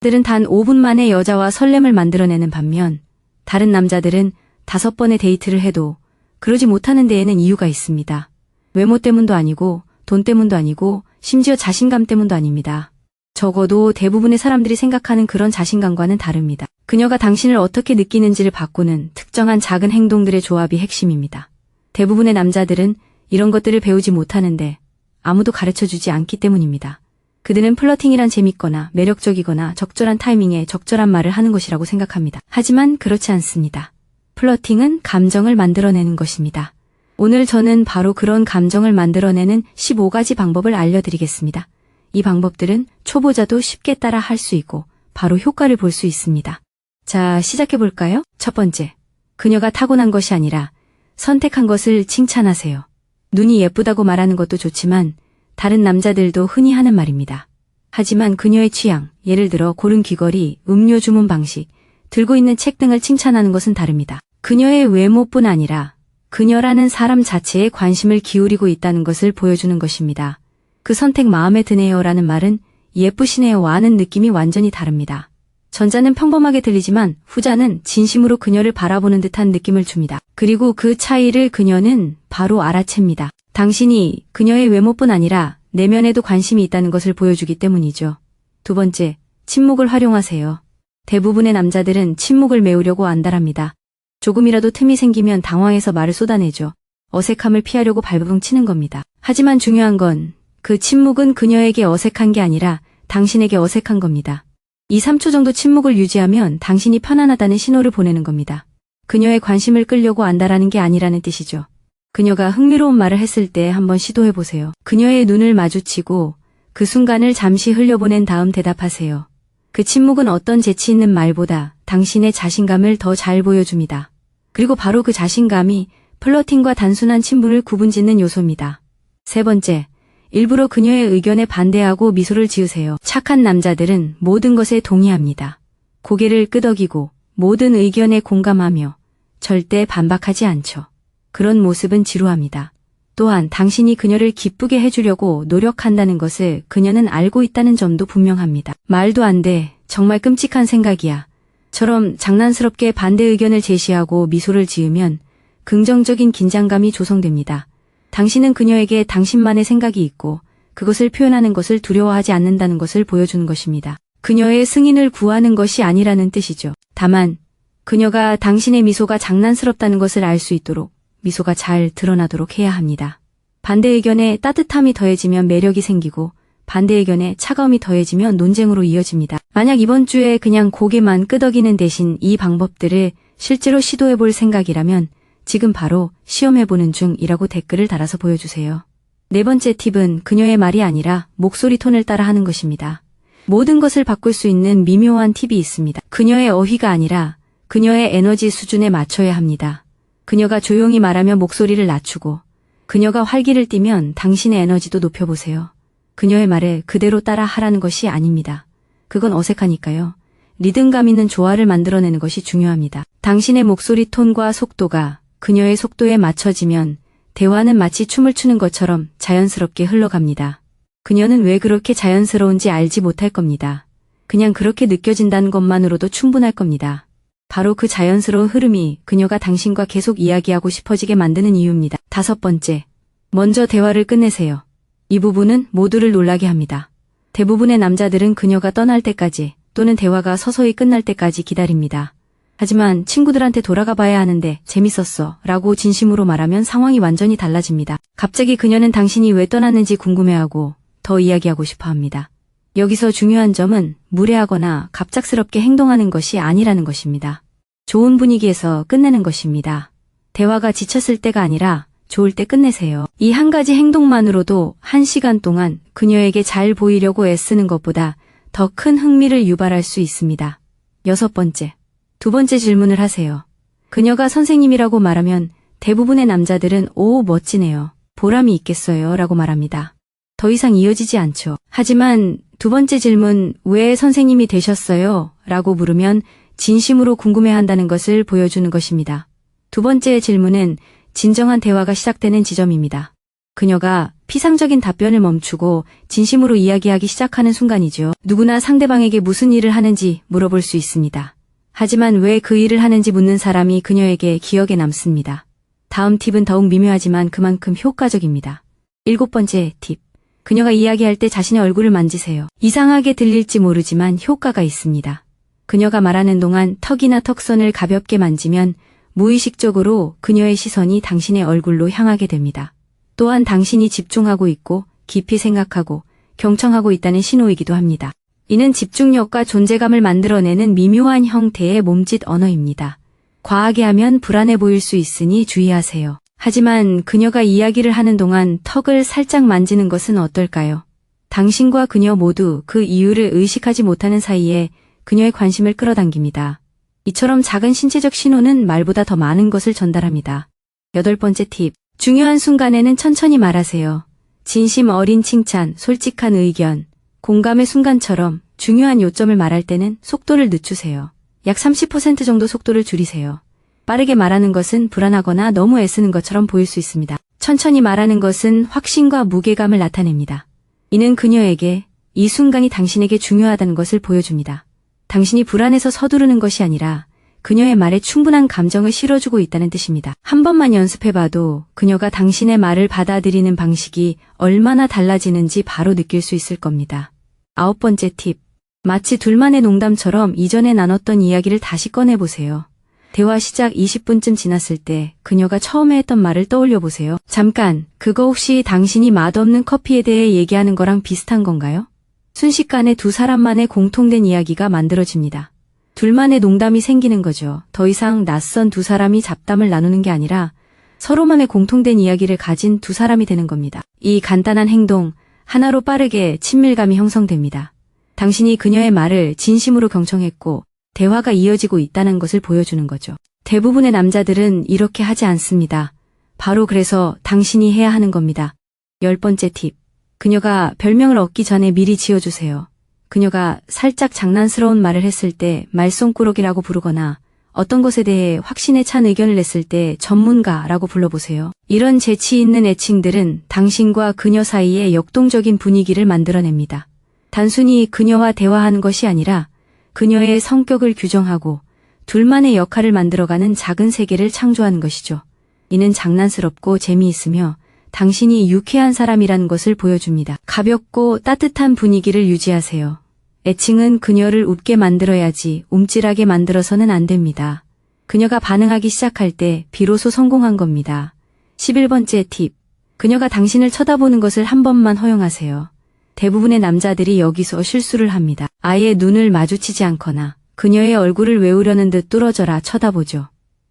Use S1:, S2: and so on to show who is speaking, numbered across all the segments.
S1: 들은 단 5분 만에 여자와 설렘을 만들어내는 반면 다른 남자들은 5번의 데이트를 해도 그러지 못하는 데에는 이유가 있습니다. 외모 때문도 아니고 돈 때문도 아니고 심지어 자신감 때문도 아닙니다. 적어도 대부분의 사람들이 생각하는 그런 자신감과는 다릅니다. 그녀가 당신을 어떻게 느끼는지를 바꾸는 특정한 작은 행동들의 조합이 핵심입니다. 대부분의 남자들은 이런 것들을 배우지 못하는데 아무도 가르쳐주지 않기 때문입니다. 그들은 플러팅이란 재밌거나 매력적이거나 적절한 타이밍에 적절한 말을 하는 것이라고 생각합니다. 하지만 그렇지 않습니다. 플러팅은 감정을 만들어내는 것입니다. 오늘 저는 바로 그런 감정을 만들어내는 15가지 방법을 알려드리겠습니다. 이 방법들은 초보자도 쉽게 따라 할 수 있고 바로 효과를 볼 수 있습니다. 자, 시작해볼까요? 첫 번째, 그녀가 타고난 것이 아니라 선택한 것을 칭찬하세요. 눈이 예쁘다고 말하는 것도 좋지만 다른 남자들도 흔히 하는 말입니다. 하지만 그녀의 취향, 예를 들어 고른 귀걸이, 음료 주문 방식, 들고 있는 책 등을 칭찬하는 것은 다릅니다. 그녀의 외모뿐 아니라 그녀라는 사람 자체에 관심을 기울이고 있다는 것을 보여주는 것입니다. 그 선택 마음에 드네요 라는 말은 예쁘시네요 와는 느낌이 완전히 다릅니다. 전자는 평범하게 들리지만 후자는 진심으로 그녀를 바라보는 듯한 느낌을 줍니다. 그리고 그 차이를 그녀는 바로 알아챕니다. 당신이 그녀의 외모뿐 아니라 내면에도 관심이 있다는 것을 보여주기 때문이죠. 두 번째, 침묵을 활용하세요. 대부분의 남자들은 침묵을 메우려고 안달합니다. 조금이라도 틈이 생기면 당황해서 말을 쏟아내죠. 어색함을 피하려고 발버둥 치는 겁니다. 하지만 중요한 건 그 침묵은 그녀에게 어색한 게 아니라 당신에게 어색한 겁니다. 2, 3초 정도 침묵을 유지하면 당신이 편안하다는 신호를 보내는 겁니다. 그녀의 관심을 끌려고 안다라는 게 아니라는 뜻이죠. 그녀가 흥미로운 말을 했을 때 한번 시도해보세요. 그녀의 눈을 마주치고 그 순간을 잠시 흘려보낸 다음 대답하세요. 그 침묵은 어떤 재치 있는 말보다 당신의 자신감을 더 잘 보여줍니다. 그리고 바로 그 자신감이 플러팅과 단순한 친분을 구분짓는 요소입니다. 세 번째, 일부러 그녀의 의견에 반대하고 미소를 지으세요. 착한 남자들은 모든 것에 동의합니다. 고개를 끄덕이고 모든 의견에 공감하며 절대 반박하지 않죠. 그런 모습은 지루합니다. 또한 당신이 그녀를 기쁘게 해주려고 노력한다는 것을 그녀는 알고 있다는 점도 분명합니다. 말도 안 돼. 정말 끔찍한 생각이야. 처럼 장난스럽게 반대 의견을 제시하고 미소를 지으면 긍정적인 긴장감이 조성됩니다. 당신은 그녀에게 당신만의 생각이 있고 그것을 표현하는 것을 두려워하지 않는다는 것을 보여주는 것입니다. 그녀의 승인을 구하는 것이 아니라는 뜻이죠. 다만 그녀가 당신의 미소가 장난스럽다는 것을 알 수 있도록 미소가 잘 드러나도록 해야 합니다. 반대 의견에 따뜻함이 더해지면 매력이 생기고 반대 의견에 차가움이 더해지면 논쟁으로 이어집니다. 만약 이번 주에 그냥 고개만 끄덕이는 대신 이 방법들을 실제로 시도해볼 생각이라면 지금 바로 시험해보는 중이라고 댓글을 달아서 보여주세요. 네 번째 팁은 그녀의 말이 아니라 목소리 톤을 따라 하는 것입니다. 모든 것을 바꿀 수 있는 미묘한 팁이 있습니다. 그녀의 어휘가 아니라 그녀의 에너지 수준에 맞춰야 합니다. 그녀가 조용히 말하면 목소리를 낮추고 그녀가 활기를 띠면 당신의 에너지도 높여보세요. 그녀의 말을 그대로 따라 하라는 것이 아닙니다. 그건 어색하니까요. 리듬감 있는 조화를 만들어내는 것이 중요합니다. 당신의 목소리 톤과 속도가 그녀의 속도에 맞춰지면 대화는 마치 춤을 추는 것처럼 자연스럽게 흘러갑니다. 그녀는 왜 그렇게 자연스러운지 알지 못할 겁니다. 그냥 그렇게 느껴진다는 것만으로도 충분할 겁니다. 바로 그 자연스러운 흐름이 그녀가 당신과 계속 이야기하고 싶어지게 만드는 이유입니다. 다섯 번째, 먼저 대화를 끝내세요. 이 부분은 모두를 놀라게 합니다. 대부분의 남자들은 그녀가 떠날 때까지 또는 대화가 서서히 끝날 때까지 기다립니다. 하지만 친구들한테 돌아가 봐야 하는데 재밌었어 라고 진심으로 말하면 상황이 완전히 달라집니다. 갑자기 그녀는 당신이 왜 떠났는지 궁금해하고 더 이야기하고 싶어 합니다. 여기서 중요한 점은 무례하거나 갑작스럽게 행동하는 것이 아니라는 것입니다. 좋은 분위기에서 끝내는 것입니다. 대화가 지쳤을 때가 아니라 좋을 때 끝내세요. 이 한 가지 행동만으로도 1시간 동안 그녀에게 잘 보이려고 애쓰는 것보다 더 큰 흥미를 유발할 수 있습니다. 여섯 번째, 두 번째 질문을 하세요. 그녀가 선생님이라고 말하면 대부분의 남자들은 오, 멋지네요. 보람이 있겠어요 라고 말합니다. 더 이상 이어지지 않죠. 하지만 두 번째 질문, 왜 선생님이 되셨어요? 라고 물으면 진심으로 궁금해한다는 것을 보여주는 것입니다. 두 번째 질문은 진정한 대화가 시작되는 지점입니다. 그녀가 피상적인 답변을 멈추고 진심으로 이야기하기 시작하는 순간이죠. 누구나 상대방에게 무슨 일을 하는지 물어볼 수 있습니다. 하지만 왜 그 일을 하는지 묻는 사람이 그녀에게 기억에 남습니다. 다음 팁은 더욱 미묘하지만 그만큼 효과적입니다. 7번째 팁. 그녀가 이야기할 때 자신의 얼굴을 만지세요. 이상하게 들릴지 모르지만 효과가 있습니다. 그녀가 말하는 동안 턱이나 턱선을 가볍게 만지면 무의식적으로 그녀의 시선이 당신의 얼굴로 향하게 됩니다. 또한 당신이 집중하고 있고 깊이 생각하고 경청하고 있다는 신호이기도 합니다. 이는 집중력과 존재감을 만들어내는 미묘한 형태의 몸짓 언어입니다. 과하게 하면 불안해 보일 수 있으니 주의하세요. 하지만 그녀가 이야기를 하는 동안 턱을 살짝 만지는 것은 어떨까요? 당신과 그녀 모두 그 이유를 의식하지 못하는 사이에 그녀의 관심을 끌어당깁니다. 이처럼 작은 신체적 신호는 말보다 더 많은 것을 전달합니다. 8번째 팁. 중요한 순간에는 천천히 말하세요. 진심 어린 칭찬, 솔직한 의견, 공감의 순간처럼 중요한 요점을 말할 때는 속도를 늦추세요. 약 30% 정도 속도를 줄이세요. 빠르게 말하는 것은 불안하거나 너무 애쓰는 것처럼 보일 수 있습니다. 천천히 말하는 것은 확신과 무게감을 나타냅니다. 이는 그녀에게 이 순간이 당신에게 중요하다는 것을 보여줍니다. 당신이 불안해서 서두르는 것이 아니라 그녀의 말에 충분한 감정을 실어주고 있다는 뜻입니다. 한 번만 연습해봐도 그녀가 당신의 말을 받아들이는 방식이 얼마나 달라지는지 바로 느낄 수 있을 겁니다. 9번째 팁. 마치 둘만의 농담처럼 이전에 나눴던 이야기를 다시 꺼내보세요. 대화 시작 20분쯤 지났을 때 그녀가 처음에 했던 말을 떠올려 보세요. 잠깐, 그거 혹시 당신이 맛없는 커피에 대해 얘기하는 거랑 비슷한 건가요? 순식간에 두 사람만의 공통된 이야기가 만들어집니다. 둘만의 농담이 생기는 거죠. 더 이상 낯선 두 사람이 잡담을 나누는 게 아니라 서로만의 공통된 이야기를 가진 두 사람이 되는 겁니다. 이 간단한 행동 하나로 빠르게 친밀감이 형성됩니다. 당신이 그녀의 말을 진심으로 경청했고 대화가 이어지고 있다는 것을 보여주는 거죠. 대부분의 남자들은 이렇게 하지 않습니다. 바로 그래서 당신이 해야 하는 겁니다. 10번째 팁. 그녀가 별명을 얻기 전에 미리 지어주세요. 그녀가 살짝 장난스러운 말을 했을 때 말썽꾸러기라고 부르거나 어떤 것에 대해 확신에 찬 의견을 냈을 때 전문가라고 불러보세요. 이런 재치 있는 애칭들은 당신과 그녀 사이에 역동적인 분위기를 만들어냅니다. 단순히 그녀와 대화하는 것이 아니라 그녀의 성격을 규정하고 둘만의 역할을 만들어가는 작은 세계를 창조하는 것이죠. 이는 장난스럽고 재미있으며 당신이 유쾌한 사람이라는 것을 보여줍니다. 가볍고 따뜻한 분위기를 유지하세요. 애칭은 그녀를 웃게 만들어야지 움찔하게 만들어서는 안 됩니다. 그녀가 반응하기 시작할 때 비로소 성공한 겁니다. 11번째 팁. 그녀가 당신을 쳐다보는 것을 한 번만 허용하세요. 대부분의 남자들이 여기서 실수를 합니다. 아예 눈을 마주치지 않거나 그녀의 얼굴을 외우려는 듯 뚫어져라 쳐다보죠.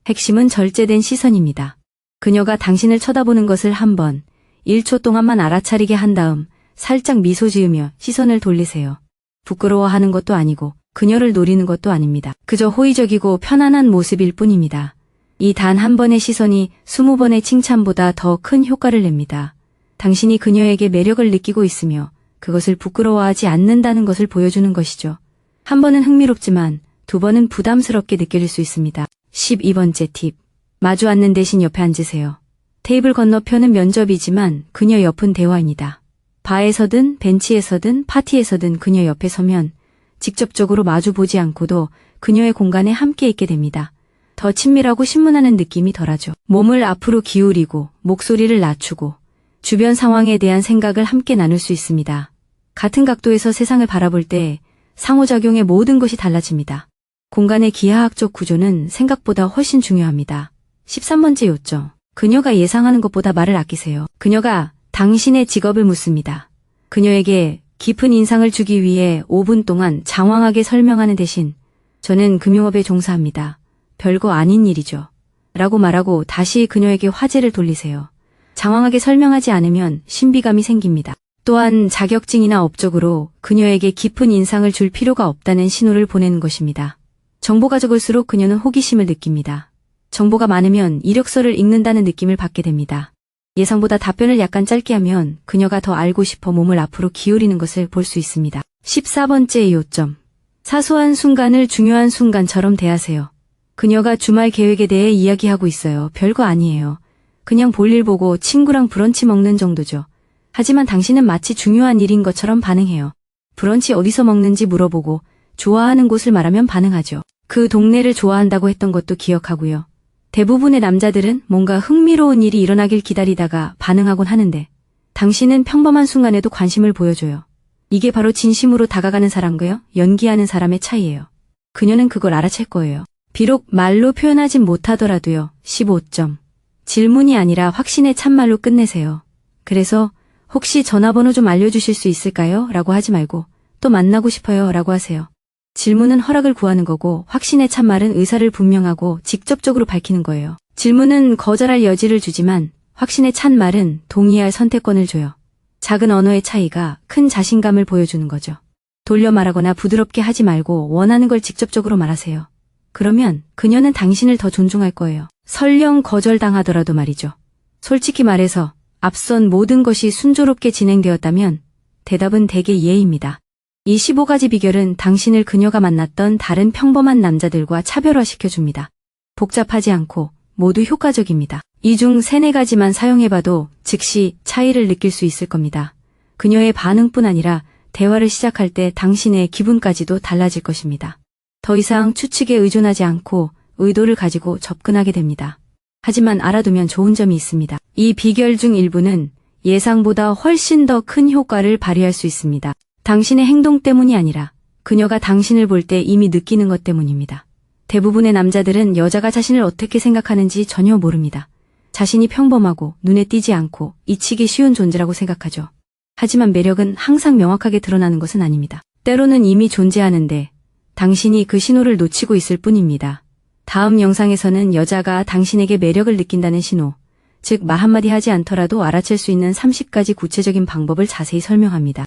S1: 핵심은 절제된 시선입니다. 그녀가 당신을 쳐다보는 것을 한 번, 1초 동안만 알아차리게 한 다음 살짝 미소 지으며 시선을 돌리세요. 부끄러워하는 것도 아니고 그녀를 노리는 것도 아닙니다. 그저 호의적이고 편안한 모습일 뿐입니다. 이 단 한 번의 시선이 20번의 칭찬보다 더 큰 효과를 냅니다. 당신이 그녀에게 매력을 느끼고 있으며 그것을 부끄러워하지 않는다는 것을 보여주는 것이죠. 한 번은 흥미롭지만 두 번은 부담스럽게 느껴질 수 있습니다. 12번째 팁. 마주 앉는 대신 옆에 앉으세요. 테이블 건너편은 면접이지만 그녀 옆은 대화입니다. 바에서든 벤치에서든 파티에서든 그녀 옆에 서면 직접적으로 마주 보지 않고도 그녀의 공간에 함께 있게 됩니다. 더 친밀하고 신문하는 느낌이 덜하죠. 몸을 앞으로 기울이고 목소리를 낮추고 주변 상황에 대한 생각을 함께 나눌 수 있습니다. 같은 각도에서 세상을 바라볼 때 상호작용의 모든 것이 달라집니다. 공간의 기하학적 구조는 생각보다 훨씬 중요합니다. 13번째 요점. 그녀가 예상하는 것보다 말을 아끼세요. 그녀가 당신의 직업을 묻습니다. 그녀에게 깊은 인상을 주기 위해 5분 동안 장황하게 설명하는 대신 저는 금융업에 종사합니다. 별거 아닌 일이죠. 라고 말하고 다시 그녀에게 화제를 돌리세요. 장황하게 설명하지 않으면 신비감이 생깁니다. 또한 자격증이나 업적으로 그녀에게 깊은 인상을 줄 필요가 없다는 신호를 보내는 것입니다. 정보가 적을수록 그녀는 호기심을 느낍니다. 정보가 많으면 이력서를 읽는다는 느낌을 받게 됩니다. 예상보다 답변을 약간 짧게 하면 그녀가 더 알고 싶어 몸을 앞으로 기울이는 것을 볼 수 있습니다. 14번째 요점. 사소한 순간을 중요한 순간처럼 대하세요. 그녀가 주말 계획에 대해 이야기하고 있어요. 별거 아니에요. 그냥 볼일 보고 친구랑 브런치 먹는 정도죠. 하지만 당신은 마치 중요한 일인 것처럼 반응해요. 브런치 어디서 먹는지 물어보고 좋아하는 곳을 말하면 반응하죠. 그 동네를 좋아한다고 했던 것도 기억하고요. 대부분의 남자들은 뭔가 흥미로운 일이 일어나길 기다리다가 반응하곤 하는데 당신은 평범한 순간에도 관심을 보여줘요. 이게 바로 진심으로 다가가는 사람과 연기하는 사람의 차이예요. 그녀는 그걸 알아챌 거예요. 비록 말로 표현하진 못하더라도요. 15점. 질문이 아니라 확신의 참말로 끝내세요. 그래서 혹시 전화번호 좀 알려주실 수 있을까요? 라고 하지 말고 또 만나고 싶어요 라고 하세요. 질문은 허락을 구하는 거고 확신의 참말은 의사를 분명하고 직접적으로 밝히는 거예요. 질문은 거절할 여지를 주지만 확신의 참말은 동의할 선택권을 줘요. 작은 언어의 차이가 큰 자신감을 보여주는 거죠. 돌려 말하거나 부드럽게 하지 말고 원하는 걸 직접적으로 말하세요. 그러면 그녀는 당신을 더 존중할 거예요. 설령 거절당하더라도 말이죠. 솔직히 말해서 앞선 모든 것이 순조롭게 진행되었다면 대답은 대개 예입니다. 이 15가지 비결은 당신을 그녀가 만났던 다른 평범한 남자들과 차별화시켜줍니다. 복잡하지 않고 모두 효과적입니다. 이 중 3-4가지만 사용해봐도 즉시 차이를 느낄 수 있을 겁니다. 그녀의 반응뿐 아니라 대화를 시작할 때 당신의 기분까지도 달라질 것입니다. 더 이상 추측에 의존하지 않고 의도를 가지고 접근하게 됩니다. 하지만 알아두면 좋은 점이 있습니다. 이 비결 중 일부는 예상보다 훨씬 더 큰 효과를 발휘할 수 있습니다. 당신의 행동 때문이 아니라 그녀가 당신을 볼 때 이미 느끼는 것 때문입니다. 대부분의 남자들은 여자가 자신을 어떻게 생각하는지 전혀 모릅니다. 자신이 평범하고 눈에 띄지 않고 잊히기 쉬운 존재라고 생각하죠. 하지만 매력은 항상 명확하게 드러나는 것은 아닙니다. 때로는 이미 존재하는데 당신이 그 신호를 놓치고 있을 뿐입니다. 다음 영상에서는 여자가 당신에게 매력을 느낀다는 신호, 즉 말 한마디 하지 않더라도 알아챌 수 있는 30가지 구체적인 방법을 자세히 설명합니다.